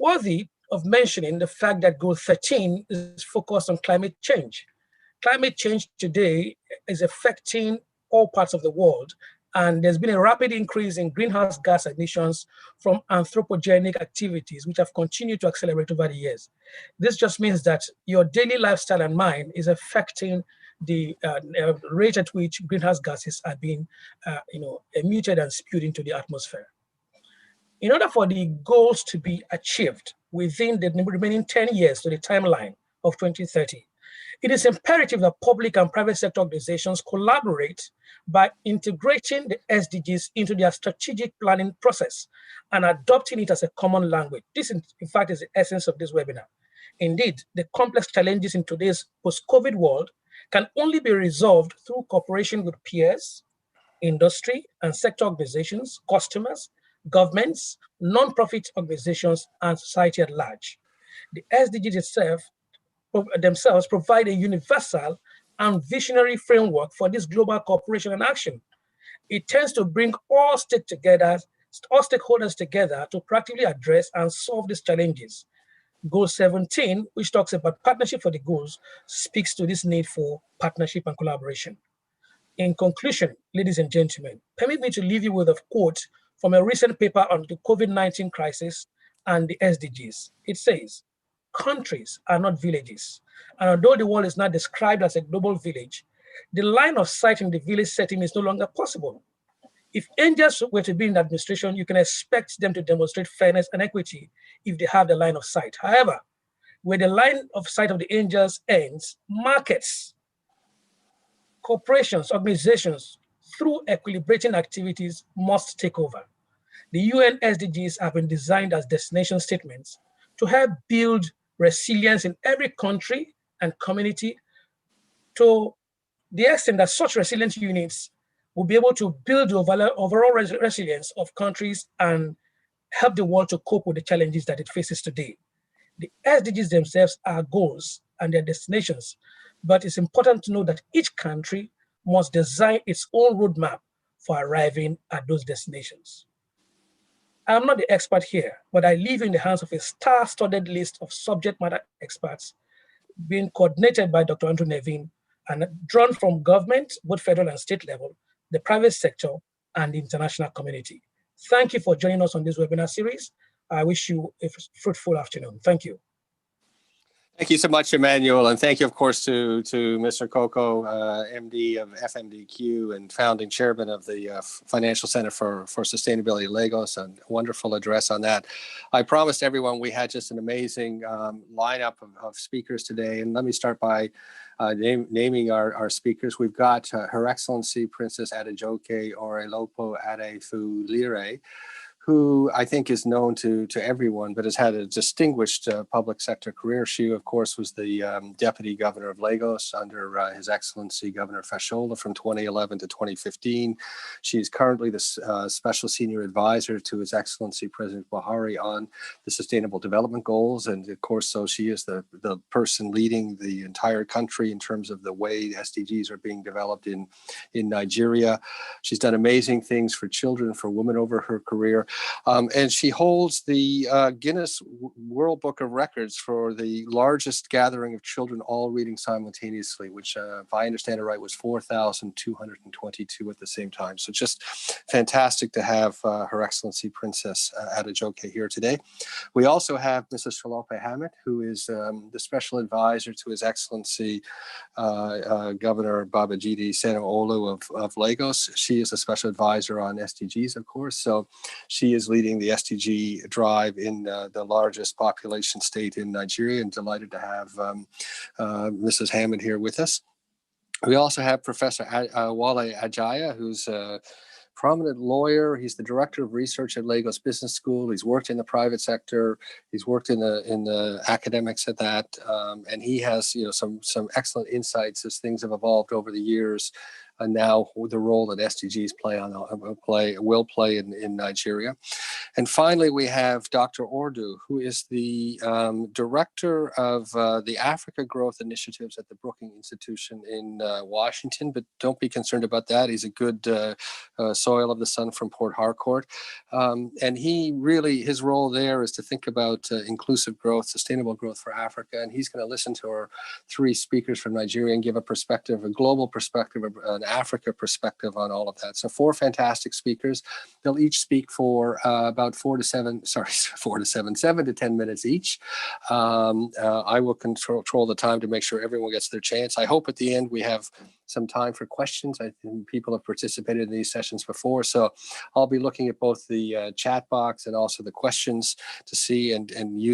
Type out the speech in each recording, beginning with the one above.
Worthy of mentioning the fact that Goal 13 is focused on climate change. Climate change today is affecting all parts of the world, and there's been a rapid increase in greenhouse gas emissions from anthropogenic activities, which have continued to accelerate over the years. This just means that your daily lifestyle and mine is affecting the rate at which greenhouse gases are being emitted and spewed into the atmosphere. In order for the goals to be achieved within the remaining 10 years to the timeline of 2030, it is imperative that public and private sector organizations collaborate by integrating the SDGs into their strategic planning process and adopting it as a common language. This, in fact, is the essence of this webinar. Indeed, the complex challenges in today's post-COVID world can only be resolved through cooperation with peers, industry and sector organizations, customers, governments, non-profit organizations, and society at large. The SDGs themselves provide a universal and visionary framework for this global cooperation and action. It tends to bring all stakeholders together to practically address and solve these challenges. Goal 17, which talks about partnership for the goals, speaks to this need for partnership and collaboration. In conclusion, ladies and gentlemen, permit me to leave you with a quote from a recent paper on the COVID-19 crisis and the SDGs. It says, "Countries are not villages, and although the world is now described as a global village, the line of sight in the village setting is no longer possible. If angels were to be in administration, you can expect them to demonstrate fairness and equity if they have the line of sight. However, where the line of sight of the angels ends, markets, corporations, organizations, through equilibrating activities must take over. The UN SDGs have been designed as destination statements to help build resilience in every country and community to the extent that such resilient units will be able to build the overall resilience of countries and help the world to cope with the challenges that it faces today. The SDGs themselves are goals and their destinations, but it's important to know that each country must design its own roadmap for arriving at those destinations. I'm not the expert here, but I leave in the hands of a star-studded list of subject matter experts being coordinated by Dr. Andrew Nevin and drawn from government, both federal and state level, the private sector, and the international community. Thank you for joining us on this webinar series. I wish you a fruitful afternoon. Thank you. Thank you so much, Emmanuel, and thank you, of course, to Mr. Coco, MD of FMDQ and founding chairman of the Financial Center for Sustainability Lagos, and a wonderful address on that. I promised everyone we had just an amazing lineup of speakers today, and let me start by naming our speakers. We've got Her Excellency Princess Adejoke Orelopo Adefulire, who I think is known to everyone, but has had a distinguished public sector career. She, of course, was the Deputy Governor of Lagos under His Excellency Governor Fashola from 2011 to 2015. She is currently the Special Senior Advisor to His Excellency President Buhari on the Sustainable Development Goals. And of course, so she is the person leading the entire country in terms of the way SDGs are being developed in Nigeria. She's done amazing things for children, for women over her career. And she holds the Guinness World Book of Records for the largest gathering of children all reading simultaneously, which, if I understand it right, was 4,222 at the same time. So just fantastic to have Her Excellency Princess Adejoke here today. We also have Mrs. Shalope Hamid, who is the Special Advisor to His Excellency Governor Babajide Sanwo-Olu of Lagos. She is a Special Advisor on SDGs, of course. So she is leading the SDG drive in the largest population state in Nigeria, and delighted to have Mrs. Hammond here with us. We also have Professor Wale Ajaya, who's a prominent lawyer. He's the Director of Research at Lagos Business School. He's worked in the private sector. He's worked in the academics at that, and he has some excellent insights as things have evolved over the years now the role that SDGs will play in Nigeria. And finally, we have Dr. Ordu, who is the director of the Africa Growth Initiatives at the Brookings Institution in Washington. But don't be concerned about that. He's a good soil of the sun from Port Harcourt. And his role there is to think about inclusive growth, sustainable growth for Africa. And he's going to listen to our three speakers from Nigeria and give a perspective, a global perspective, an Africa perspective on all of that. So 4 fantastic speakers. They'll each speak for about 7 to 10 minutes each. I will control the time to make sure everyone gets their chance. I hope at the end we have some time for questions. I think people have participated in these sessions before, so I'll be looking at both the chat box and also the questions to see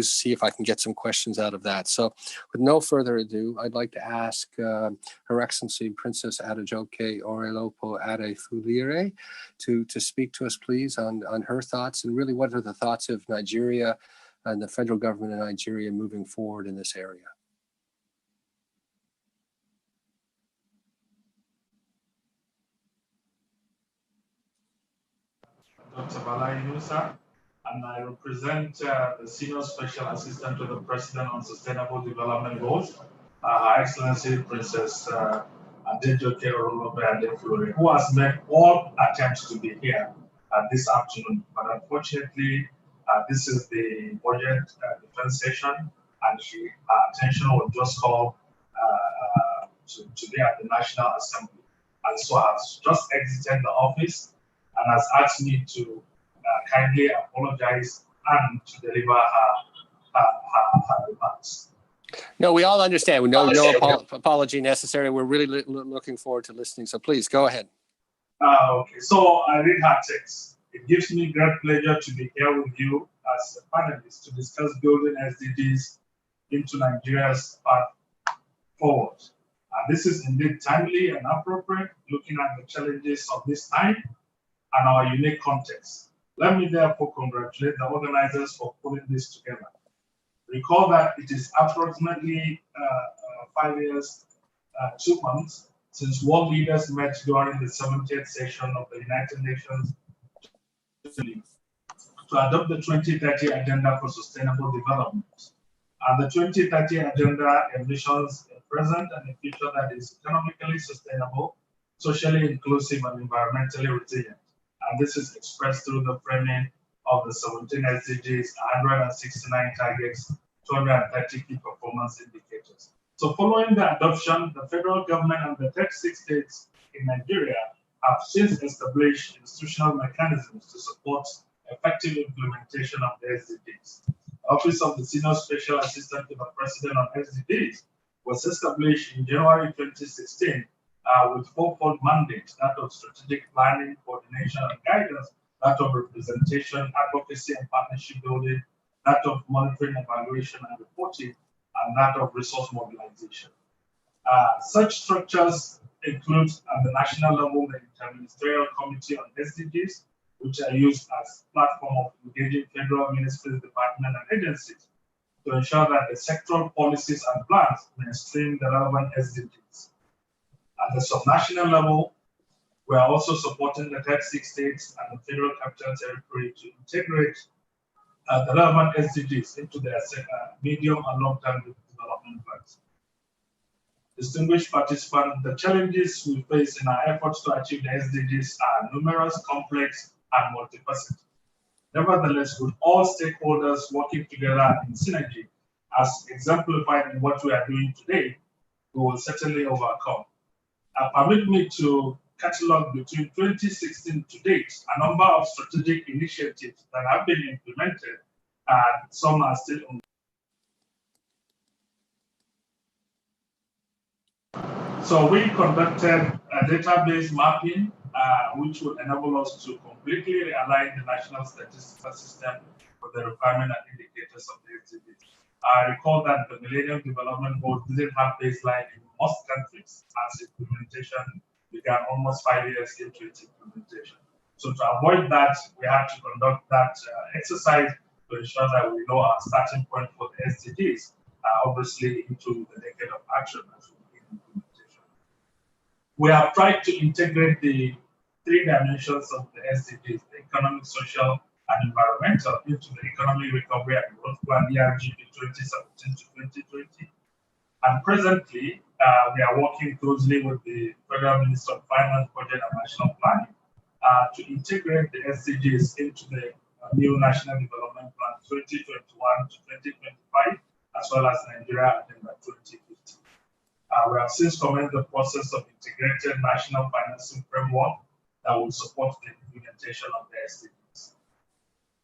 see if I can get some questions out of that. So with no further ado, I'd like to ask Her Excellency Princess Adejoke Orelopo Adefulire to speak to us, please, on her thoughts and really what are the thoughts of Nigeria and the federal government of Nigeria moving forward in this area. Dr. Bala Yunusa, and I represent the Senior Special Assistant to the President on Sustainable Development Goals, Her Excellency Princess Adejoke Orelopo Adefulire, who has made all attempts to be here this afternoon. But unfortunately, this is the budget defense session, and her attention was just called to be at the National Assembly. And so has just exited the office and has asked me to kindly apologize and to deliver her remarks. No, we all understand. No apology necessary. We're really looking forward to listening. So please go ahead. Okay, so I read her text. It gives me great pleasure to be here with you as a panelist to discuss building SDGs into Nigeria's path forward. This is indeed timely and appropriate, looking at the challenges of this time and our unique context. Let me therefore congratulate the organizers for putting this together. Recall that it is approximately 5 years, 2 months since world leaders met during the 70th session of the United Nations to adopt the 2030 Agenda for Sustainable Development. And the 2030 Agenda envisions a present and a future that is economically sustainable, socially inclusive, and environmentally resilient. And this is expressed through the framing of the 17 SDGs, 169 targets, 230 key performance indicators. So following the adoption, the federal government and the 36 states in Nigeria have since established institutional mechanisms to support effective implementation of the SDGs. The Office of the Senior Special Assistant to the President on SDGs was established in January 2016 with 4-fold mandates: that of strategic planning, coordination, and guidance, that of representation, advocacy, and partnership building, that of monitoring, evaluation, and reporting, and that of resource mobilization. Such structures include at the national level the Interministerial Committee on SDGs, which are used as platform of engaging federal ministries, departments, and agencies to ensure that the sectoral policies and plans mainstream the relevant SDGs. At the subnational level, we are also supporting the 36 states and the Federal Capital Territory to integrate the relevant SDGs into their medium and long-term development plans. Distinguished participants, the challenges we face in our efforts to achieve the SDGs are numerous, complex, and multifaceted. Nevertheless, with all stakeholders working together in synergy, as exemplified in what we are doing today, we will certainly overcome. Permit me to catalog between 2016 to date a number of strategic initiatives that have been implemented, and some are still on. So we conducted a database mapping, which would enable us to completely realign the national statistical system with the requirement and indicators of the SDGs. I recall that the Millennium Development Goals didn't have baseline in most countries as implementation began almost 5 years into its implementation. So to avoid that, we had to conduct that exercise to ensure that we know our starting point for the SDGs, obviously into the decade of action as we begin implementation. We have tried to integrate the three dimensions of the SDGs, the economic, social, and environmental, into the Economic Recovery and Growth Plan ERGP 2017 to 2020. And presently, we are working closely with the Federal Minister of Finance, Budget and National Planning to integrate the SDGs into the new National Development Plan 2021 to 2025, as well as Nigeria Agenda 2050. We have since commenced the process of integrated national financing framework that will support the implementation of the SDGs.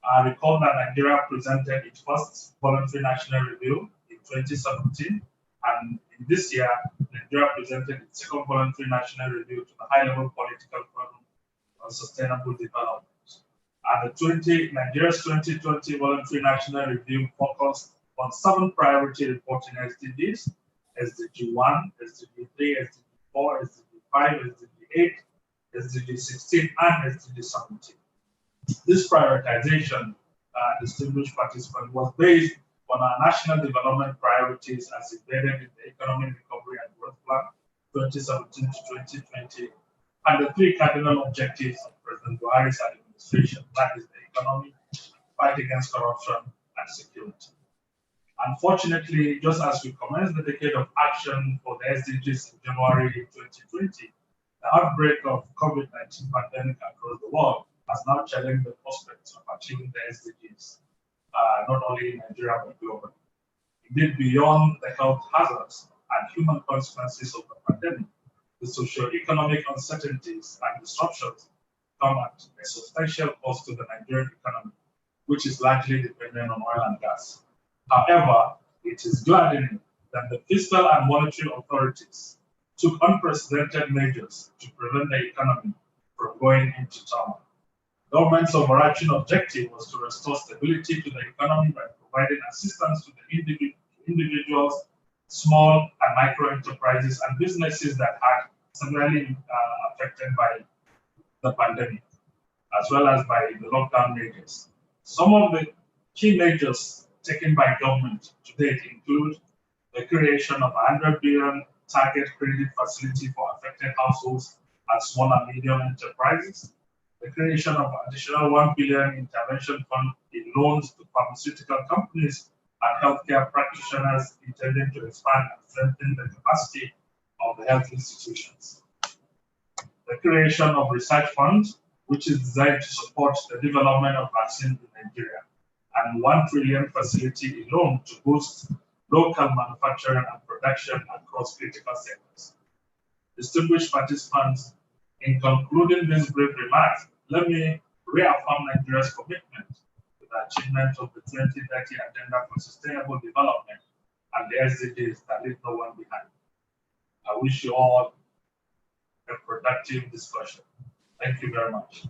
I recall that Nigeria presented its first voluntary national review in 2017, and in this year, Nigeria presented its second voluntary national review to the high-level political forum on sustainable development. And Nigeria's 2020 voluntary national review focused on 7 priority reporting SDGs: SDG 1, SDG 3, SDG 4, SDG 5, SDG 8, SDG 16, and SDG 17. This prioritization, distinguished participants, was based on our national development priorities as embedded in the Economic Recovery and Growth Plan 2017 to 2020, and the 3 cardinal objectives of President Buhari's administration, that is the economy, fight against corruption, and security. Unfortunately, just as we commenced the decade of action for the SDGs in January 2020, the outbreak of COVID-19 pandemic across the world has now challenged the prospects of achieving the SDGs, not only in Nigeria but globally. Indeed, beyond the health hazards and human consequences of the pandemic, the socio-economic uncertainties and disruptions come at a substantial cost to the Nigerian economy, which is largely dependent on oil and gas. However, it is gladdening that the fiscal and monetary authorities took unprecedented measures to prevent the economy from going into turmoil. Government's overarching objective was to restore stability to the economy by providing assistance to the individuals, small and micro enterprises, and businesses that had severely affected by the pandemic, as well as by the lockdown measures. Some of the key measures taken by government to date include the creation of a 100 billion target credit facility for affected households and small and medium enterprises, the creation of additional 1 billion intervention fund in loans to pharmaceutical companies and healthcare practitioners intended to expand and strengthen the capacity of the health institutions. The creation of research funds, which is designed to support the development of vaccines in Nigeria, and 1 trillion facility in loan to boost local manufacturing and production across critical sectors. Distinguished participants, in concluding these brief remarks, let me reaffirm Nigeria's commitment to the achievement of the 2030 Agenda for Sustainable Development and the SDGs that leave no one behind. I wish you all a productive discussion. Thank you very much.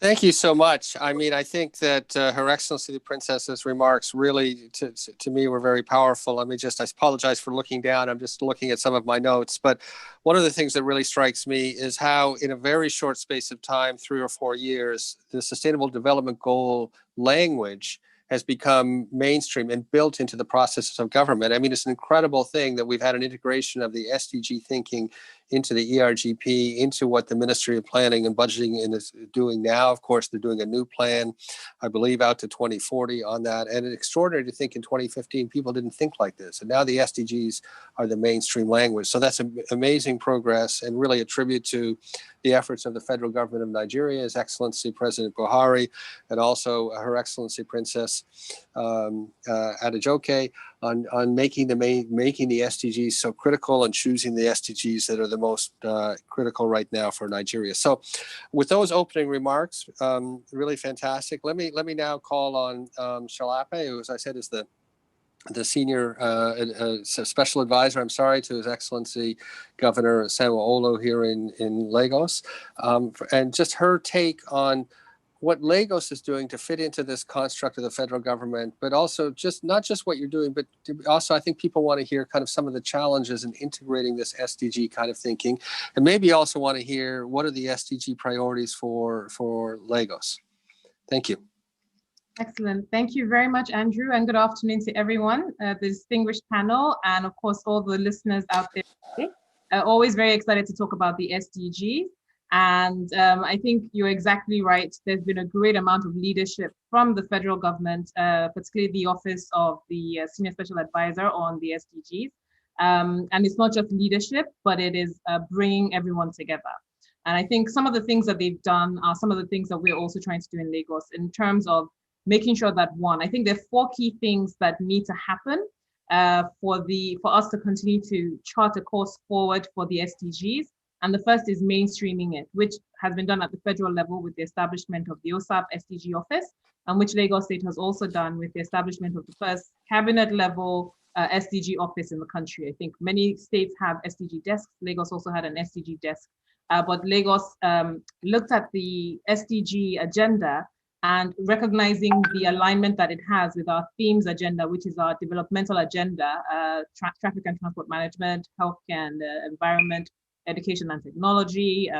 Thank you so much. I mean, I think that Her Excellency the Princess's remarks really, to me, were very powerful. I apologize for looking down. I'm just looking at some of my notes. But one of the things that really strikes me is how, in a very short space of time, 3 or 4 years, the Sustainable Development Goal language has become mainstream and built into the processes of government. I mean, it's an incredible thing that we've had an integration of the SDG thinking into the ERGP, into what the Ministry of Planning and Budgeting is doing now. Of course, they're doing a new plan, I believe, out to 2040 on that. And it's extraordinary to think in 2015, people didn't think like this. And now the SDGs are the mainstream language. So that's amazing progress, and really a tribute to the efforts of the federal government of Nigeria, His Excellency President Buhari, and also Her Excellency Princess Adejoke on making the SDGs so critical and choosing the SDGs that are the most critical right now for Nigeria. So with those opening remarks, really fantastic. Let me now call on Shalape, who, as I said, is the senior special advisor, to His Excellency Governor Sanwo-Olu here in Lagos, and just her take on what Lagos is doing to fit into this construct of the federal government, but also not just what you're doing, but also I think people want to hear kind of some of the challenges in integrating this SDG kind of thinking, and maybe also want to hear what are the SDG priorities for Lagos. Thank you. Excellent. Thank you very much, Andrew, and good afternoon to everyone, the distinguished panel, and of course, all the listeners out there today. Always very excited to talk about the SDGs. And I think you're exactly right. There's been a great amount of leadership from the federal government, particularly the Office of the Senior Special Advisor on the SDGs. And it's not just leadership, but it is bringing everyone together. And I think some of the things that they've done are some of the things that we're also trying to do in Lagos in terms of making sure that, one, I think there are 4 key things that need to happen for us to continue to chart a course forward for the SDGs. And the first is mainstreaming it, which has been done at the federal level with the establishment of the OSAP SDG office, and which Lagos State has also done with the establishment of the first cabinet level SDG office in the country. I think many states have SDG desks. Lagos also had an SDG desk, but Lagos looked at the SDG agenda and recognizing the alignment that it has with our themes agenda, which is our developmental agenda, traffic and transport management, healthcare and environment, education and technology,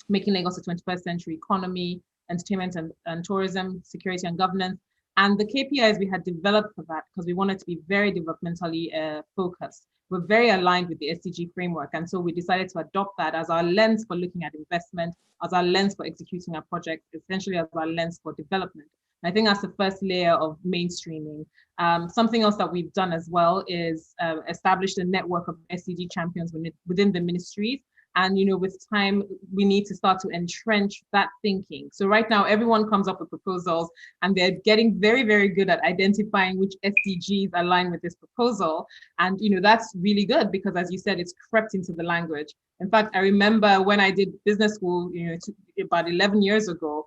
making Lagos a 21st century economy, entertainment and tourism, security and governance. And the KPIs we had developed for that, because we wanted to be very developmentally focused. We're very aligned with the SDG framework. And so we decided to adopt that as our lens for looking at investment, as our lens for executing our projects, essentially as our lens for development. And I think that's the first layer of mainstreaming. Something else that we've done as well is established a network of SDG champions within the ministries. And, you know, with time, we need to start to entrench that thinking. So right now, everyone comes up with proposals and they're getting very, very good at identifying which SDGs align with this proposal. And, you know, that's really good because, as you said, it's crept into the language. In fact, I remember when I did business school, you know, about 11 years ago,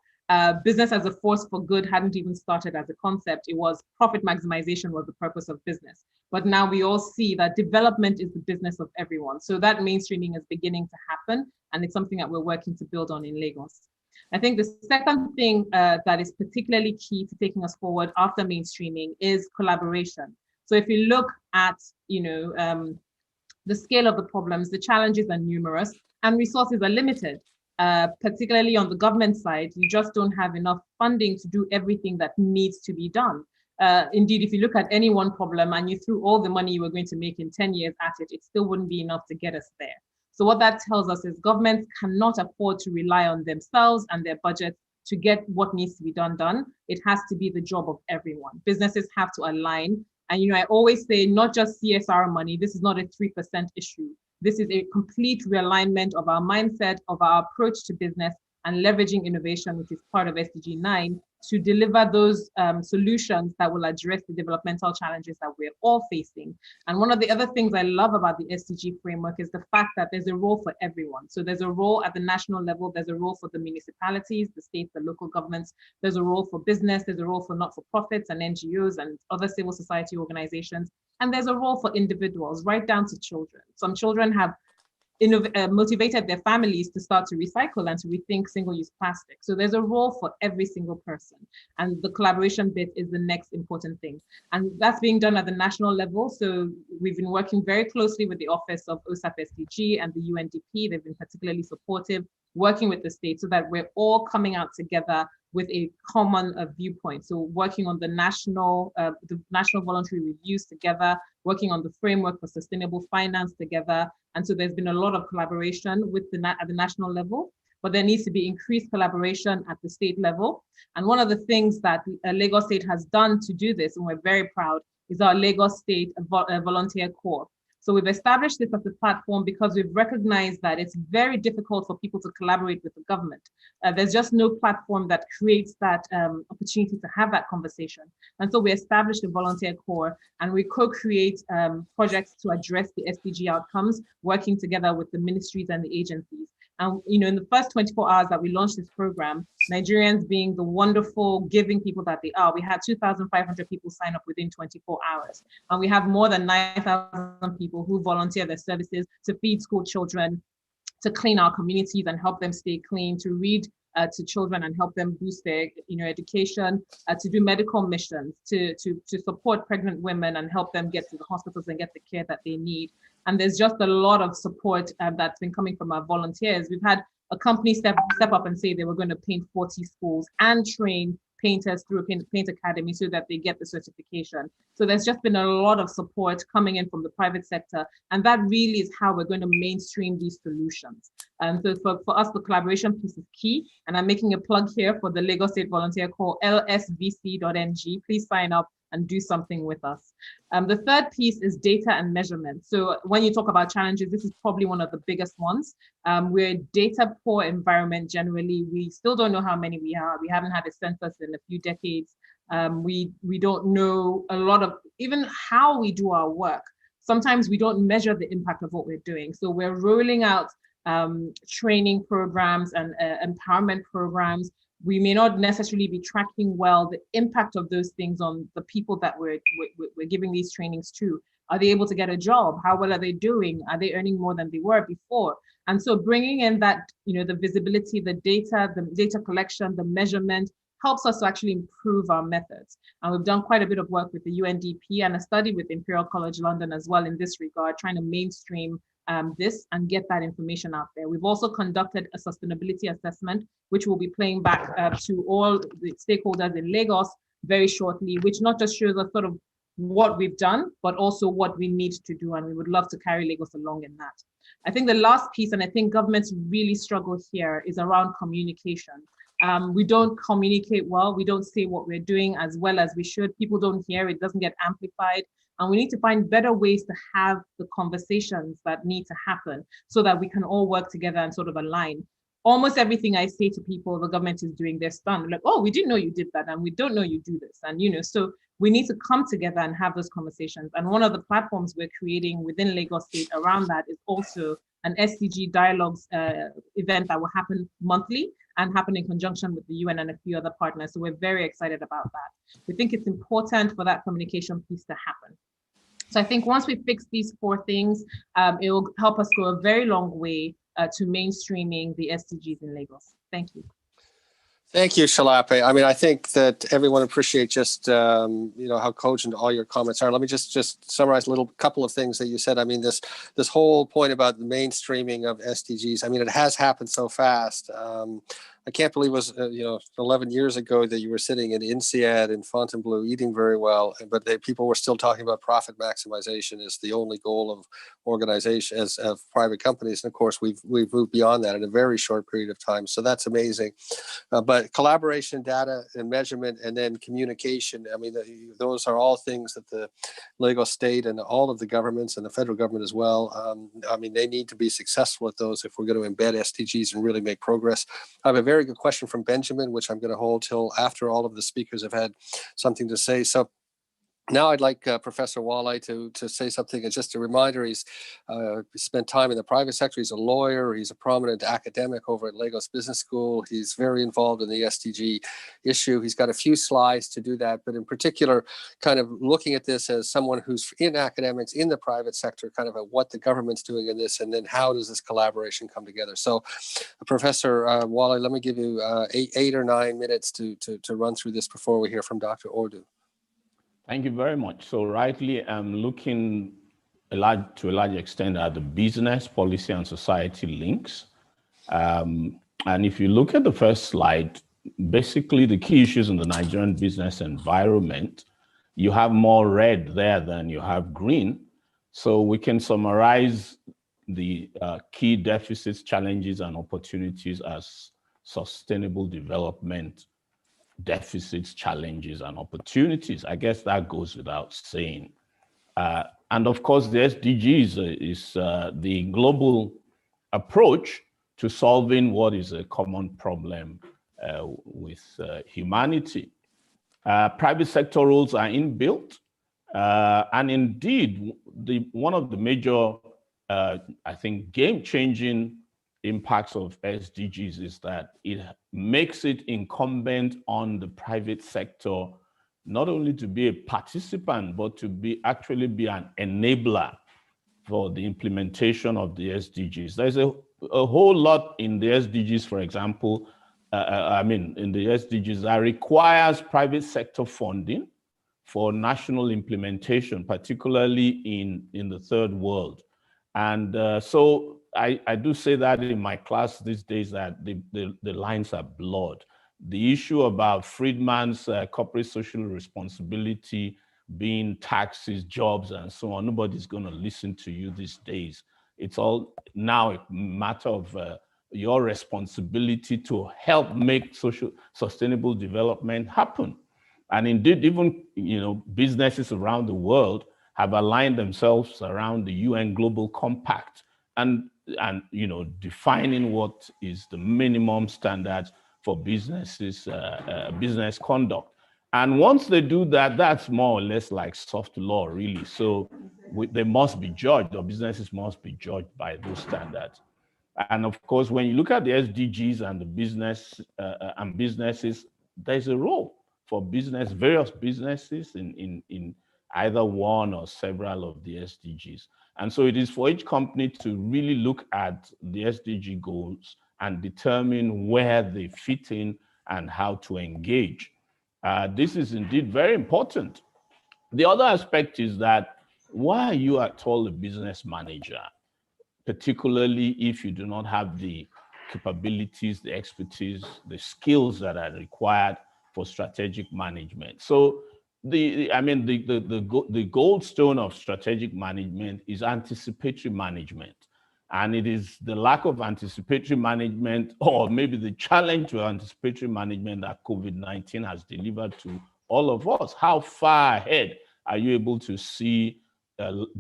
business as a force for good hadn't even started as a concept. It was profit maximization was the purpose of business. But now we all see that development is the business of everyone. So that mainstreaming is beginning to happen. And it's something that we're working to build on in Lagos. I think the second thing that is particularly key to taking us forward after mainstreaming is collaboration. So if you look at, you know, the scale of the problems, the challenges are numerous and resources are limited. Particularly on the government side, you just don't have enough funding to do everything that needs to be done. Indeed, if you look at any one problem and you threw all the money you were going to make in 10 years at it, it still wouldn't be enough to get us there. So what that tells us is governments cannot afford to rely on themselves and their budgets to get what needs to be done. It has to be the job of everyone. Businesses have to align. And, you know, I always say, not just CSR money, this is not a 3% issue. This is a complete realignment of our mindset, of our approach to business, and leveraging innovation, which is part of SDG 9, to deliver those solutions that will address the developmental challenges that we're all facing. And one of the other things I love about the SDG framework is the fact that there's a role for everyone. So there's a role at the national level, there's a role for the municipalities, the states, the local governments, there's a role for business, there's a role for not-for-profits and NGOs and other civil society organizations, and there's a role for individuals, right down to children. Some children have motivated their families to start to recycle and to rethink single-use plastic. So there's a role for every single person. And the collaboration bit is the next important thing. And that's being done at the national level. So we've been working very closely with the Office of OSAP SDG and the UNDP. They've been particularly supportive, working with the state so that we're all coming out together with a common viewpoint. So working on the national voluntary reviews together, working on the framework for sustainable finance together. And so there's been a lot of collaboration with at the national level, but there needs to be increased collaboration at the state level. And one of the things that Lagos State has done to do this, and we're very proud, is our Lagos State Volunteer Corps. So we've established this as a platform because we've recognized that it's very difficult for people to collaborate with the government. There's just no platform that creates that opportunity to have that conversation. And so we established a volunteer corps and we co-create projects to address the SDG outcomes, working together with the ministries and the agencies. And, you know, in the first 24 hours that we launched this program, Nigerians being the wonderful, giving people that they are, we had 2,500 people sign up within 24 hours. And we have more than 9,000 people who volunteer their services to feed school children, to clean our communities and help them stay clean, to read to children and help them boost their, you know, education, to do medical missions, to support pregnant women and help them get to the hospitals and get the care that they need. And there's just a lot of support that's been coming from our volunteers. We've had a company step up and say they were going to paint 40 schools and train painters through Paint Academy so that they get the certification. So there's just been a lot of support coming in from the private sector, and that really is how we're going to mainstream these solutions. So for us, the collaboration piece is key, and I'm making a plug here for the Lagos State Volunteer Corps, lsvc.ng. Please sign up and do something with us. The third piece is data and measurement. So when you talk about challenges, this is probably one of the biggest ones. We're a data poor environment generally. We still don't know how many we are. We haven't had a census in a few decades. We don't know a lot of even how we do our work. Sometimes we don't measure the impact of what we're doing. So we're rolling out training programs and empowerment programs. We may not necessarily be tracking well the impact of those things on the people that we're giving these trainings to. Are they able to get a job? How well are they doing? Are they earning more than they were before? And so bringing in that, the visibility, the data collection, the measurement helps us to actually improve our methods. And we've done quite a bit of work with the UNDP and a study with Imperial College London as well in this regard, trying to mainstream this and get that information out there. We've also conducted a sustainability assessment, which will be playing back to all the stakeholders in Lagos very shortly, which not just shows us sort of what we've done, but also what we need to do. And we would love to carry Lagos along in that. I think the last piece, and I think governments really struggle here, is around communication. We don't communicate well. We don't say what we're doing as well as we should. People don't hear it, doesn't get amplified. And we need to find better ways to have the conversations that need to happen so that we can all work together and sort of align. Almost everything I say to people, the government is doing, they're stunned. Like, oh, we didn't know you did that. And we don't know you do this. And, so we need to come together and have those conversations. And one of the platforms we're creating within Lagos State around that is also an SDG dialogues event that will happen monthly and happen in conjunction with the UN and a few other partners. So we're very excited about that. We think it's important for that communication piece to happen. So I think once we fix these 4 things, it will help us go a very long way to mainstreaming the SDGs in Lagos. Thank you. Thank you, Shalape. I mean, I think that everyone appreciates just, how cogent all your comments are. Let me just summarize a couple of things that you said. I mean, this whole point about the mainstreaming of SDGs, I mean, it has happened so fast. I can't believe it was, 11 years ago that you were sitting in INSEAD in Fontainebleau eating very well, but people were still talking about profit maximization as the only goal of organization of private companies. And of course, we've moved beyond that in a very short period of time. So that's amazing. But collaboration, data and measurement, and then communication. I mean, those are all things that the Lagos State and all of the governments and the federal government as well. I mean, they need to be successful at those if we're going to embed SDGs and really make progress. I have a very good question from Benjamin, which I'm going to hold till after all of the speakers have had something to say. So now I'd like Professor Wale to say something. It's just a reminder, he's spent time in the private sector. He's a lawyer. He's a prominent academic over at Lagos Business School. He's very involved in the SDG issue. He's got a few slides to do that, but in particular, kind of looking at this as someone who's in academics, in the private sector, kind of at what the government's doing in this, and then how does this collaboration come together. So Professor Wale, let me give you 8 or 9 minutes to run through this before we hear from Dr. Ordu. Thank you very much. So rightly, I'm looking to a large extent at the business, policy, and society links. And if you look at the first slide, basically the key issues in the Nigerian business environment, you have more red there than you have green. So we can summarize the key deficits, challenges, and opportunities as sustainable development deficits, challenges, and opportunities. I guess that goes without saying. And of course, the SDGs is the global approach to solving what is a common problem with humanity. Private sector roles are inbuilt. And indeed, one of the major, I think, game-changing impacts of SDGs is that it makes it incumbent on the private sector not only to be a participant, but to actually be an enabler for the implementation of the SDGs. There's a whole lot in the SDGs, for example, in the SDGs that requires private sector funding for national implementation, particularly in the third world. And so I do say that in my class these days that the lines are blurred. the issue about Friedman's corporate social responsibility being taxes, jobs, and so on. Nobody's going to listen to you these days. It's all now a matter of your responsibility to help make social sustainable development happen. And indeed, even businesses around the world have aligned themselves around the UN Global Compact and defining what is the minimum standards for businesses, business conduct. And once they do that, that's more or less like soft law, really. So they must be judged, or businesses must be judged by those standards. And of course, when you look at the SDGs and the business and businesses, there's a role for various businesses in either one or several of the SDGs. And so it is for each company to really look at the SDG goals and determine where they fit in and how to engage. This is indeed very important. The other aspect is that why are you at all a business manager, particularly if you do not have the capabilities, the expertise, the skills that are required for strategic management? So the gold stone of strategic management is anticipatory management. And it is the lack of anticipatory management, or maybe the challenge to anticipatory management, that COVID-19 has delivered to all of us. How far ahead are you able to see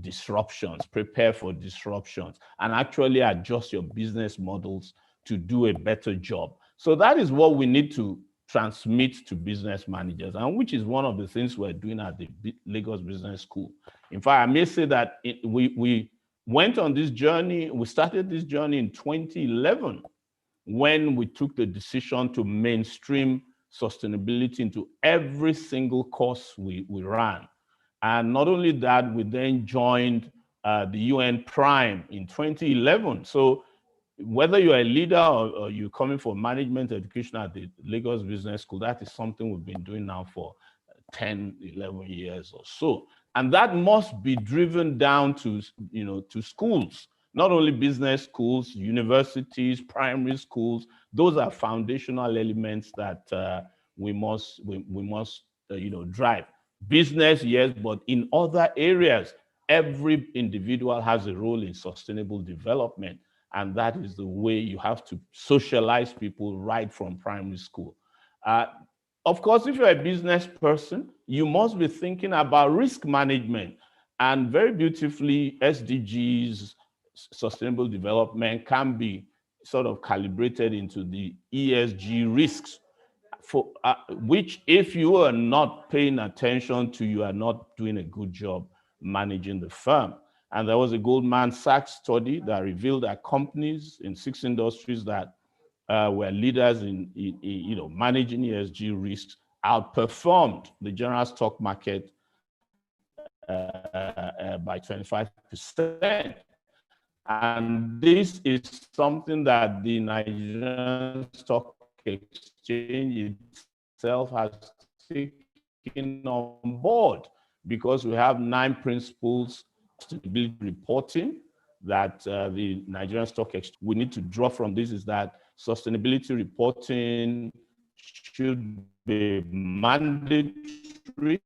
disruptions, prepare for disruptions, and actually adjust your business models to do a better job? So that is what we need to transmit to business managers, and which is one of the things we're doing at the Lagos Business School. In fact, I may say that we went on this journey. We started this journey in 2011 when we took the decision to mainstream sustainability into every single course we ran. And not only that, we then joined the UN Prime in 2011. So whether you're a leader or you're coming for management education at the Lagos Business School, that is something we've been doing now for 10, 11 years or so. And that must be driven down to schools, not only business schools, universities, primary schools. Those are foundational elements that we must drive. Business, yes, but in other areas, every individual has a role in sustainable development. And that is the way you have to socialize people right from primary school. Of course, if you're a business person, you must be thinking about risk management. And very beautifully, SDGs, sustainable development, can be sort of calibrated into the ESG risks, which if you are not paying attention to, you are not doing a good job managing the firm. And there was a Goldman Sachs study that revealed that companies in 6 industries that were leaders in managing ESG risks outperformed the general stock market by 25%. And this is something that the Nigerian Stock Exchange itself has taken on board, because we have 9 principles of sustainability reporting that the Nigerian Stock Exchange, we need to draw from. This is that sustainability reporting should be mandatory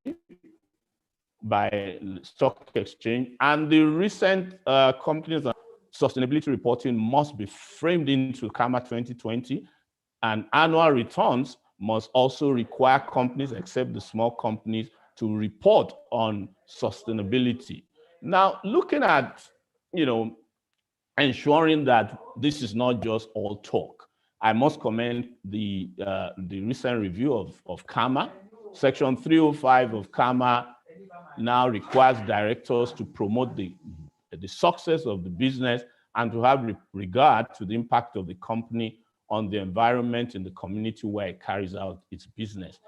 by stock exchange, and the recent companies sustainability reporting must be framed into CAMA 2020, and annual returns must also require companies, except the small companies, to report on sustainability. Now, looking at, ensuring that this is not just all talk, I must commend the recent review of CAMA. Section 305 of CAMA now requires directors to promote the success of the business and to have regard to the impact of the company on the environment in the community where it carries out its business.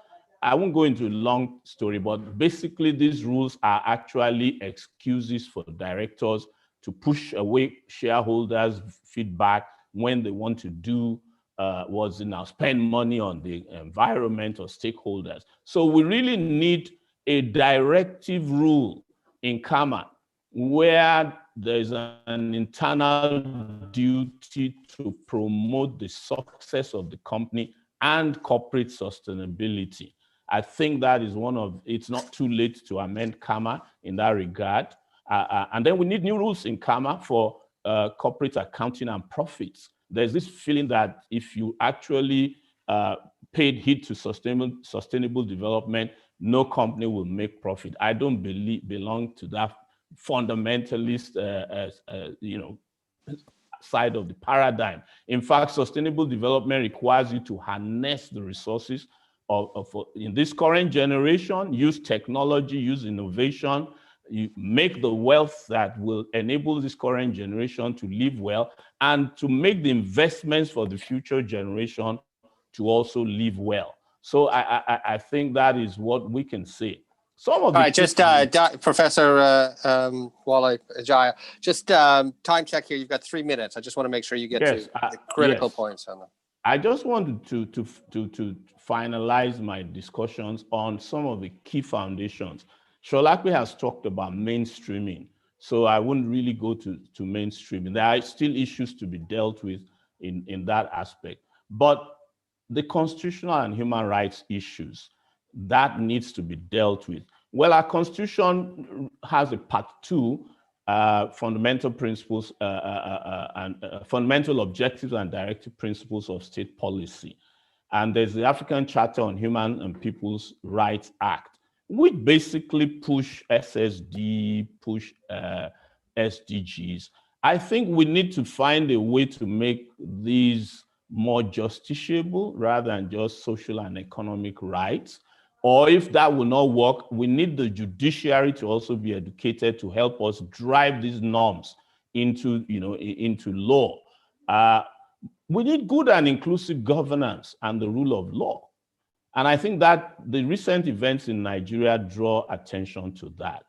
I won't go into a long story, but basically these rules are actually excuses for directors to push away shareholders' feedback when they want to do spend money on the environment or stakeholders. So we really need a directive rule in CAMA where there's an internal duty to promote the success of the company and corporate sustainability. I think that is it's not too late to amend CAMA in that regard. And then we need new rules in CAMA for corporate accounting and profits. There's this feeling that if you actually paid heed to sustainable development, no company will make profit. I don't belong to that fundamentalist, side of the paradigm. In fact, sustainable development requires you to harness the resources in this current generation, use technology, use innovation, you make the wealth that will enable this current generation to live well and to make the investments for the future generation to also live well. So I think that is what we can say. Some of All right, just Professor Wale Ajayi, just time check here. You've got 3 minutes. I just want to make sure you get to the critical points on them. I just wanted to finalize my discussions on some of the key foundations. Sholakwe has talked about mainstreaming, so I wouldn't really go to mainstreaming. There are still issues to be dealt with in that aspect. But the constitutional and human rights issues, that needs to be dealt with. Well, our Constitution has a part 2, fundamental principles and fundamental objectives and directive principles of state policy. And there's the African Charter on Human and People's Rights Act, which basically push SSD, push SDGs. I think we need to find a way to make these more justiciable rather than just social and economic rights. Or if that will not work, we need the judiciary to also be educated to help us drive these norms into law. We need good and inclusive governance and the rule of law. And I think that the recent events in Nigeria draw attention to that.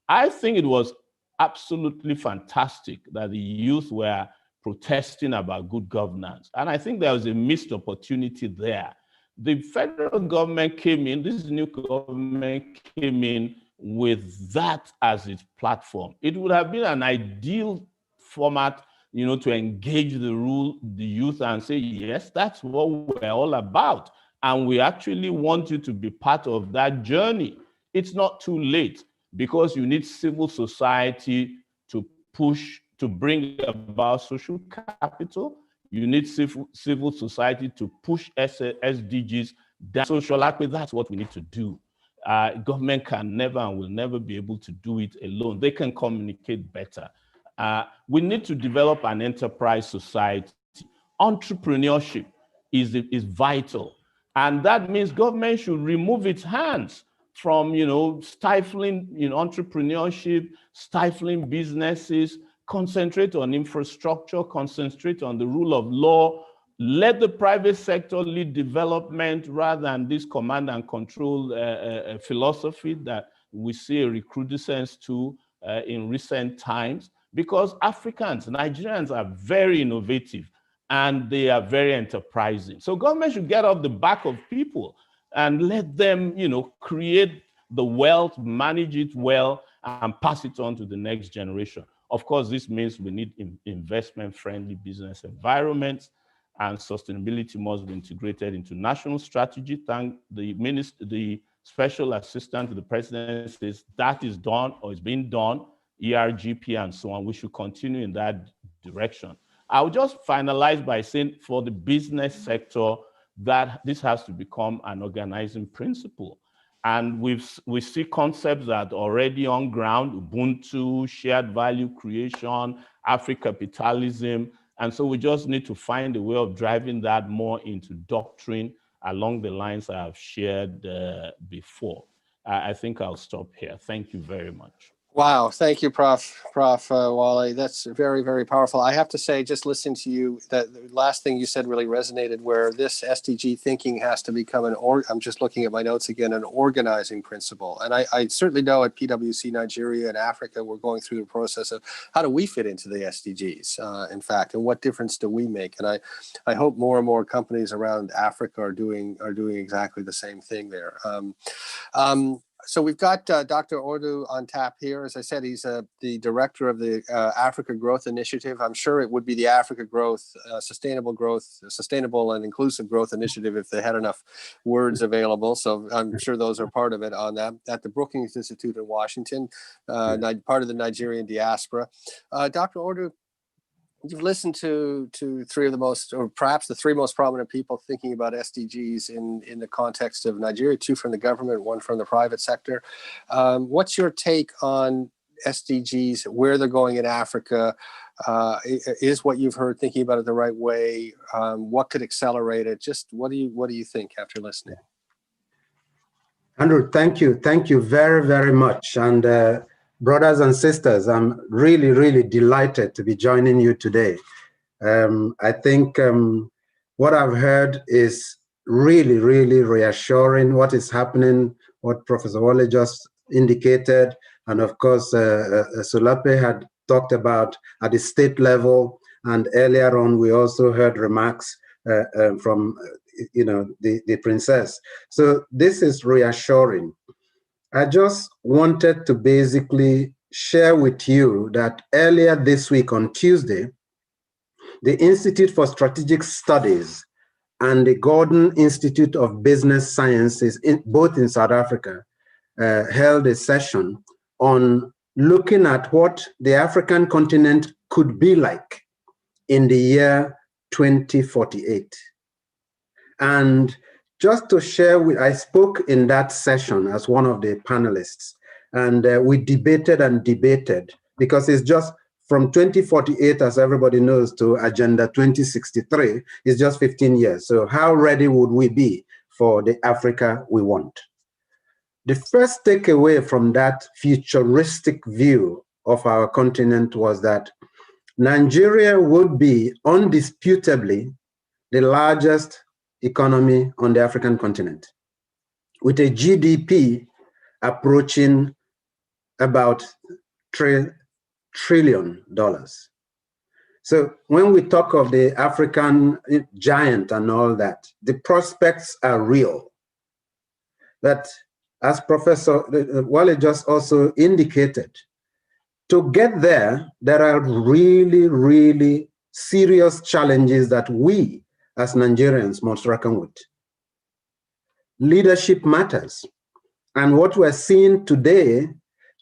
I think it was absolutely fantastic that the youth were protesting about good governance. And I think there was a missed opportunity there. The federal government came in, this new government came in with that as its platform. It would have been an ideal format, to engage the youth and say, yes, that's what we're all about. And we actually want you to be part of that journey. It's not too late because you need civil society to push, to bring about social capital. You need civil society to push SDGs down. So Sholakwe, that's what we need to do. Government can never and will never be able to do it alone. They can communicate better. We need to develop an enterprise society. Entrepreneurship is vital. And that means government should remove its hands from, stifling entrepreneurship, stifling businesses, concentrate on infrastructure, concentrate on the rule of law, let the private sector lead development rather than this command and control philosophy that we see a recrudescence to in recent times, because Africans, Nigerians are very innovative and they are very enterprising. So government should get off the back of people and let them, create the wealth, manage it well, and pass it on to the next generation. Of course, this means we need investment-friendly business environments, and sustainability must be integrated into national strategy. Thank the special assistant to the president says that is done or is being done, ERGP and so on. We should continue in that direction. I'll just finalize by saying for the business sector that this has to become an organizing principle. And we see concepts that are already on ground, Ubuntu, shared value creation, Afro-capitalism. And so we just need to find a way of driving that more into doctrine along the lines I have shared before. I think I'll stop here. Thank you very much. Wow, thank you, Prof. Wale. That's very, very powerful. I have to say, just listening to you, that the last thing you said really resonated, where this SDG thinking has to become I'm just looking at my notes again, an organizing principle. And I certainly know at PwC Nigeria and Africa, we're going through the process of how do we fit into the SDGs, in fact, and what difference do we make? And I hope more and more companies around Africa are doing exactly the same thing there. So we've got Dr. Ordu on tap here. As I said, he's the director of the Africa Growth Initiative. I'm sure it would be the Africa Growth, Sustainable and Inclusive Growth Initiative if they had enough words available. So I'm sure those are part of it on that. At the Brookings Institute in Washington, part of the Nigerian diaspora. Dr. Ordu, you've listened to three of the most, or perhaps the three most prominent people thinking about SDGs in the context of Nigeria, two from the government, one from the private sector. What's your take on SDGs, where they're going in Africa? Is what you've heard thinking about it the right way? What could accelerate it? Just what do you think after listening? Andrew, thank you. Thank you very, very much. And brothers and sisters, I'm really, really delighted to be joining you today. I think what I've heard is really, really reassuring. What is happening, what Professor Wale just indicated, and of course, Sulape had talked about at the state level, and earlier on, we also heard remarks from the princess. So this is reassuring. I just wanted to basically share with you that earlier this week on Tuesday, the Institute for Strategic Studies and the Gordon Institute of Business Sciences, both in South Africa, held a session on looking at what the African continent could be like in the year 2048. And just to share, I spoke in that session as one of the panelists, and we debated and debated, because it's just from 2048, as everybody knows, to Agenda 2063 is just 15 years. So how ready would we be for the Africa we want? The first takeaway from that futuristic view of our continent was that Nigeria would be undisputably the largest economy on the African continent, with a GDP approaching about $3 trillion. So when we talk of the African giant and all that, the prospects are real. That, as Professor Wale just also indicated, to get there, there are really, really serious challenges that we as Nigerians must reckon with. Leadership matters. And what we're seeing today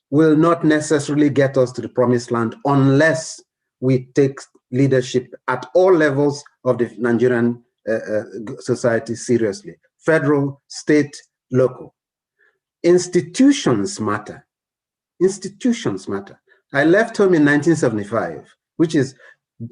will not necessarily get us to the promised land unless we take leadership at all levels of the Nigerian society seriously. Federal, state, local. Institutions matter. Institutions matter. I left home in 1975, which is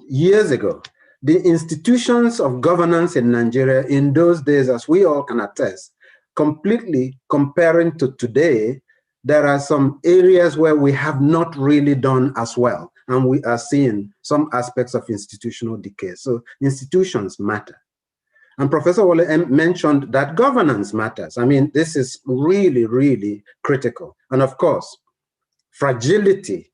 years ago. The institutions of governance in Nigeria in those days, as we all can attest, completely comparing to today, there are some areas where we have not really done as well, and we are seeing some aspects of institutional decay. So institutions matter. And Professor Wale mentioned that governance matters. I mean, this is really, really critical. And of course, fragility